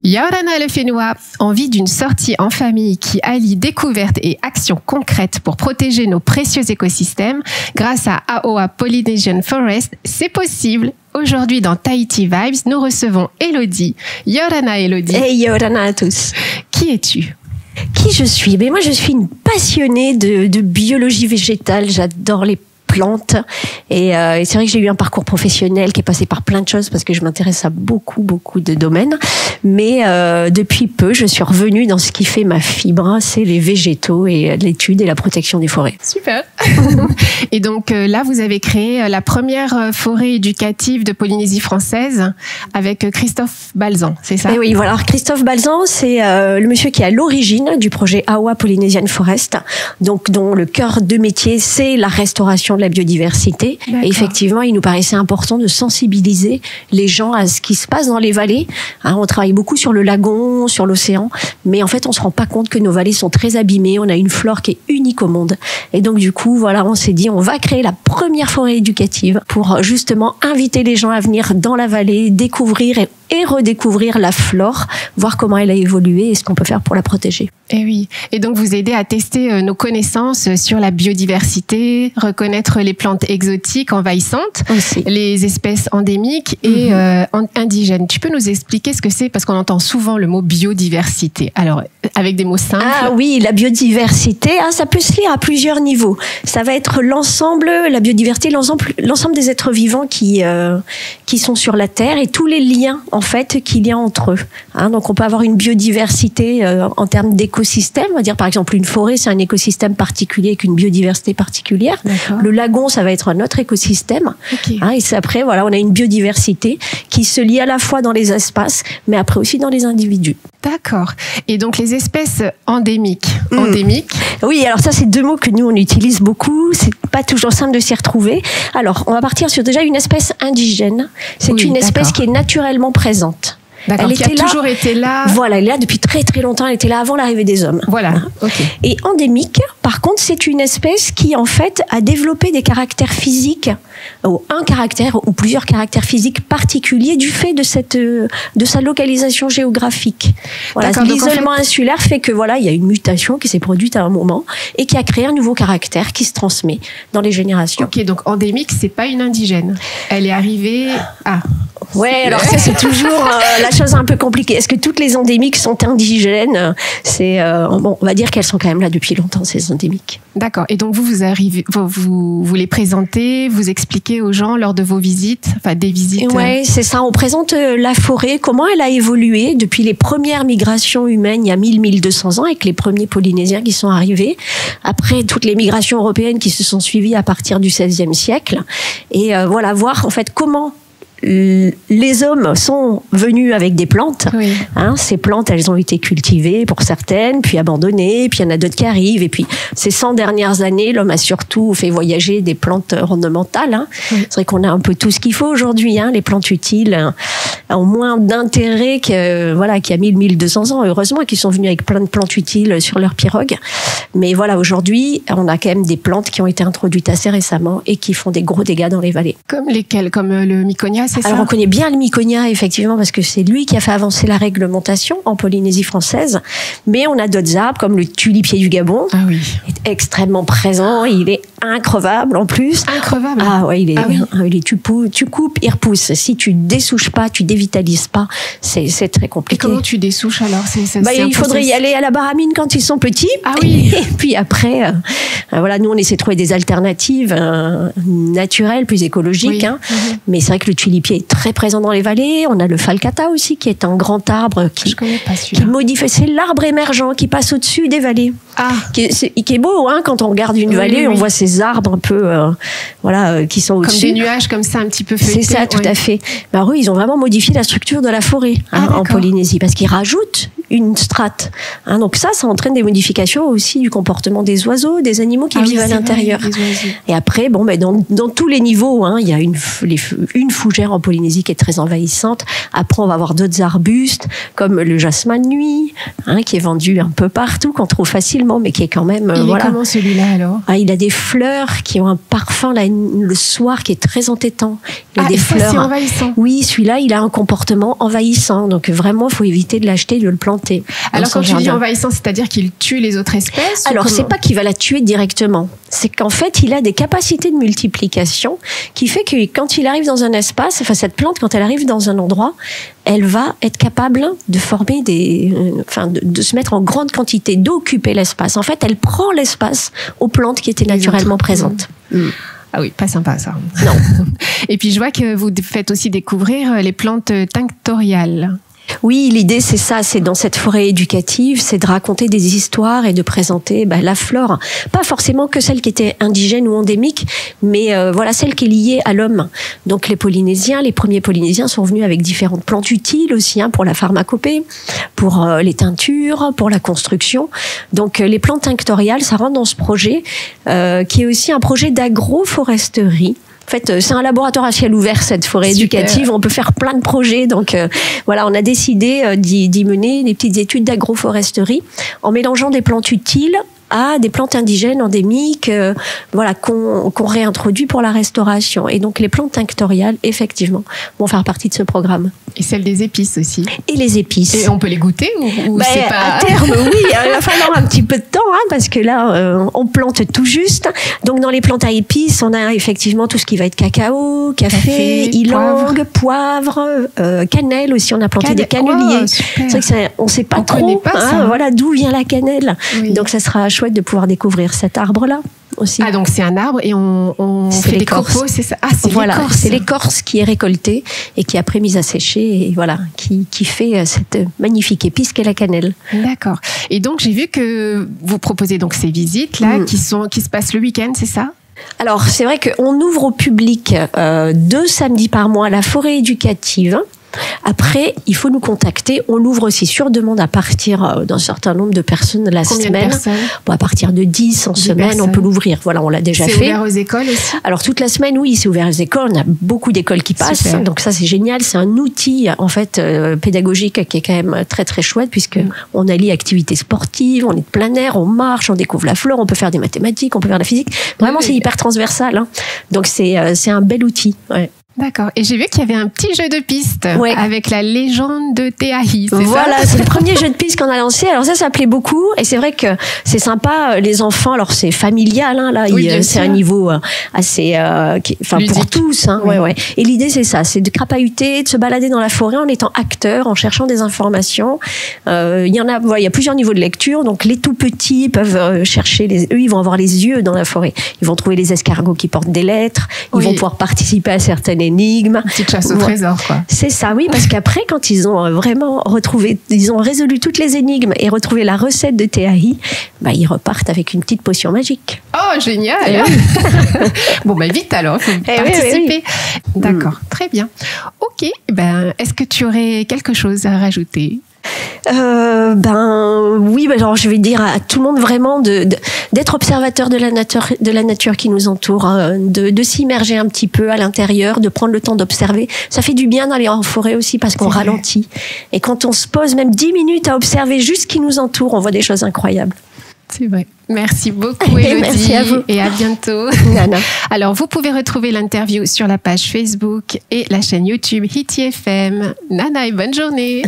Yorana Lefenua, envie d'une sortie en famille qui allie découverte et action concrète pour protéger nos précieux écosystèmes grâce à AOA Polynesian Forest, c'est possible. Aujourd'hui dans Tahiti Vibes, nous recevons Elodie. Yorana Elodie. Hey Yorana à tous. Qui es-tu ? Qui je suis ? Ben moi je suis une passionnée de biologie végétale, j'adore les plantes et c'est vrai que j'ai eu un parcours professionnel qui est passé par plein de choses parce que je m'intéresse à beaucoup de domaines, mais depuis peu je suis revenue dans ce qui fait ma fibre, c'est les végétaux et l'étude et la protection des forêts. Super. Et donc là vous avez créé la première forêt éducative de Polynésie française avec Christophe Balzan, c'est ça ? Et oui, voilà. Alors, Christophe Balzan, c'est le monsieur qui est à l'origine du projet AOA Polynesian Forest, donc dont le cœur de métier c'est la restauration de la biodiversité. D'accord. Et effectivement, il nous paraissait important de sensibiliser les gens à ce qui se passe dans les vallées. On travaille beaucoup sur le lagon, sur l'océan, mais en fait, on se rend pas compte que nos vallées sont très abîmées. On a une flore qui est unique au monde. Et donc, du coup, voilà, on s'est dit, on va créer la première forêt éducative pour justement inviter les gens à venir dans la vallée, découvrir et redécouvrir la flore, voir comment elle a évolué et ce qu'on peut faire pour la protéger. Et oui. Et donc, vous aidez à tester nos connaissances sur la biodiversité, reconnaître les plantes exotiques envahissantes, aussi, les espèces endémiques et indigènes. Tu peux nous expliquer ce que c'est ? Parce qu'on entend souvent le mot biodiversité. Alors, avec des mots simples. Ah oui, la biodiversité, ça peut se lire à plusieurs niveaux. Ça va être l'ensemble, la biodiversité, l'ensemble des êtres vivants qui sont sur la Terre et tous les liens en fait qu'il y a entre eux. Donc on peut avoir une biodiversité en termes d'écosystème. On va dire par exemple une forêt, c'est un écosystème particulier avec une biodiversité particulière. D'accord. Le lagon, ça va être un autre écosystème. Okay. Et c'est après, voilà, on a une biodiversité qui se lie à la fois dans les espaces, mais après aussi dans les individus. D'accord. Et donc les espèces endémiques. Endémiques. Oui, alors ça c'est deux mots que nous on utilise beaucoup. C'est pas toujours simple de s'y retrouver. Alors on va partir sur déjà une espèce indigène. C'est une espèce qui est naturellement présente. D'accord, qui a toujours été là. Voilà, elle est là depuis très très longtemps. Elle était là avant l'arrivée des hommes. Voilà. Okay. Et endémique, par contre, c'est une espèce qui en fait a développé des caractères physiques, ou un caractère ou plusieurs caractères physiques particuliers du fait de sa localisation géographique. Voilà, l'isolement insulaire fait que voilà, il y a une mutation qui s'est produite à un moment et qui a créé un nouveau caractère qui se transmet dans les générations. Ok, donc endémique, c'est pas une indigène. Elle est arrivée. Ouais, alors ça c'est toujours la chose un peu compliquée. Est-ce que toutes les endémiques sont indigènes ? C'est on va dire qu'elles sont quand même là depuis longtemps, ces endémiques. D'accord. Et donc vous arrivez, vous les présentez, vous expliquez aux gens lors de vos visites, enfin des visites. Ouais, c'est ça. On présente la forêt, comment elle a évolué depuis les premières migrations humaines il y a 1200 ans avec les premiers Polynésiens qui sont arrivés. Après toutes les migrations européennes qui se sont suivies à partir du XVIe siècle. Et voilà, voir en fait comment les hommes sont venus avec des plantes. Oui. Ces plantes, elles ont été cultivées pour certaines, puis abandonnées, puis il y en a d'autres qui arrivent. Et puis, ces 100 dernières années, l'homme a surtout fait voyager des plantes ornementales. Oui. C'est vrai qu'on a un peu tout ce qu'il faut aujourd'hui. Les plantes utiles ont moins d'intérêt qu'il y a 1200 ans. Heureusement qu'ils sont venus avec plein de plantes utiles sur leur pirogue. Mais voilà, aujourd'hui, on a quand même des plantes qui ont été introduites assez récemment et qui font des gros dégâts dans les vallées. Comme lesquelles ? Comme le miconia ? Alors on connaît bien le miconia effectivement parce que c'est lui qui a fait avancer la réglementation en Polynésie française, mais on a d'autres arbres comme le tulipier du Gabon. Ah oui. Il est extrêmement présent, il est increvable en plus. Increvable. Ah ouais, tu coupes, il repousse. Si tu dessouches pas, tu dévitalises pas, c'est très compliqué. Et comment tu dessouches alors ? Il faudrait y aller à la baramine quand ils sont petits. Ah oui. Et puis après, voilà, nous on essaie de trouver des alternatives naturelles, plus écologiques. Oui. Mais c'est vrai que le tulipier est très présent dans les vallées. On a le falcata aussi, qui est un grand arbre qui modifie. C'est l'arbre émergent qui passe au-dessus des vallées. Qui est beau, quand on regarde une vallée, on voit ces arbres un peu, qui sont au-dessus. Comme des nuages, comme ça, un petit peu feuilletés. C'est ça, tout à fait. Alors oui, ils ont vraiment modifié la structure de la forêt en Polynésie, parce qu'ils rajoutent une strate. Donc ça entraîne des modifications aussi du comportement des oiseaux, des animaux qui vivent à l'intérieur. Et après, dans tous les niveaux, il y a une fougère en Polynésie qui est très envahissante. Après, on va avoir d'autres arbustes, comme le jasmin de nuit, qui est vendu un peu partout, qu'on trouve facilement, mais qui est quand même... Il est comment celui-là alors? Il a des fleurs qui ont un parfum le soir qui est très entêtant. Il a des fleurs. C'est envahissant. Oui, celui-là, il a un comportement envahissant. Donc vraiment, il faut éviter de l'acheter, de le planter. Alors quand tu dis envahissant, c'est-à-dire qu'il tue les autres espèces? Alors c'est pas qu'il va la tuer directement. C'est qu'en fait, il a des capacités de multiplication qui fait que quand il arrive dans un espace, enfin cette plante, quand elle arrive dans un endroit, elle va être capable de former de se mettre en grande quantité, d'occuper l'espace. En fait, elle prend l'espace aux plantes qui étaient naturellement présentes. Ah oui, pas sympa ça. Non. Et puis je vois que vous faites aussi découvrir les plantes tinctoriales. Oui, l'idée c'est ça, c'est dans cette forêt éducative, c'est de raconter des histoires et de présenter la flore, pas forcément que celle qui était indigène ou endémique, mais voilà celle qui est liée à l'homme. Donc les premiers Polynésiens sont venus avec différentes plantes utiles aussi pour la pharmacopée, pour les teintures, pour la construction. Donc les plantes tinctoriales, ça rentre dans ce projet qui est aussi un projet d'agroforesterie. En fait, c'est un laboratoire à ciel ouvert, cette forêt éducative. On peut faire plein de projets. Donc, voilà, on a décidé d'y mener des petites études d'agroforesterie en mélangeant des plantes utiles à des plantes indigènes endémiques, voilà, qu'on réintroduit pour la restauration. Et donc les plantes tinctoriales, effectivement, vont faire partie de ce programme. Et celles des épices aussi. Et les épices. Et on peut les goûter ou c'est pas... À terme, oui. Il va falloir un petit peu de temps, parce que là, on plante tout juste. Donc dans les plantes à épices, on a effectivement tout ce qui va être cacao, café, ylang, poivre, cannelle aussi. On a planté des canneliers. C'est vrai que on ne sait pas trop voilà, d'où vient la cannelle. Oui. Donc ça sera chouette de pouvoir découvrir cet arbre-là aussi. Ah, donc c'est un arbre et on fait des copeaux, c'est ça? Ah, c'est voilà, l'écorce. C'est l'écorce qui est récoltée et qui est après mise à sécher et voilà, qui fait cette magnifique épice qu'est la cannelle. D'accord. Et donc j'ai vu que vous proposez donc ces visites-là qui se passent le week-end, c'est ça? Alors c'est vrai qu'on ouvre au public 2 samedis par mois la forêt éducative. Après, il faut nous contacter. On l'ouvre aussi sur demande à partir d'un certain nombre de personnes la semaine. Combien de personnes ? Bon, à partir de 10 en semaine, on peut l'ouvrir. Voilà, on l'a déjà fait. C'est ouvert aux écoles aussi ? Alors, toute la semaine, oui, c'est ouvert aux écoles. On a beaucoup d'écoles qui passent. Super. Donc ça, c'est génial. C'est un outil, en fait, pédagogique qui est quand même très, très chouette puisque on allie activités sportives, on est de plein air, on marche, on découvre la flore, on peut faire des mathématiques, on peut faire de la physique. Vraiment, c'est hyper transversal. Donc, c'est un bel outil. Ouais. D'accord. Et j'ai vu qu'il y avait un petit jeu de piste avec la légende de Teahi. Voilà, c'est le premier jeu de piste qu'on a lancé. Alors ça plaît beaucoup. Et c'est vrai que c'est sympa. Les enfants, alors c'est familial. Là, c'est un niveau assez, pour tous. Ouais. Et l'idée, c'est ça, c'est de crapahuter, de se balader dans la forêt en étant acteur, en cherchant des informations. Il y a plusieurs niveaux de lecture. Donc les tout petits peuvent chercher. Eux, ils vont avoir les yeux dans la forêt. Ils vont trouver les escargots qui portent des lettres. Ils vont pouvoir participer à certaines énigmes. Une petite chasse au trésor, quoi. C'est ça, oui, parce qu'après, quand ils ont vraiment ils ont résolu toutes les énigmes et retrouvé la recette de Teahi, ils repartent avec une petite potion magique. Oh, génial! Bon, vite alors, il faut participer. Oui. D'accord, très bien. Ok, est-ce que tu aurais quelque chose à rajouter? Oui, alors je vais dire à tout le monde vraiment d'être observateur de la nature qui nous entoure, de s'immerger un petit peu à l'intérieur, de prendre le temps d'observer. Ça fait du bien d'aller en forêt aussi parce qu'on ralentit. Et quand on se pose même 10 minutes à observer juste ce qui nous entoure, on voit des choses incroyables. C'est vrai. Merci beaucoup, Élodie. Merci à vous. Et à bientôt. Nana. Alors, vous pouvez retrouver l'interview sur la page Facebook et la chaîne YouTube Hiti FM. Nana et bonne journée.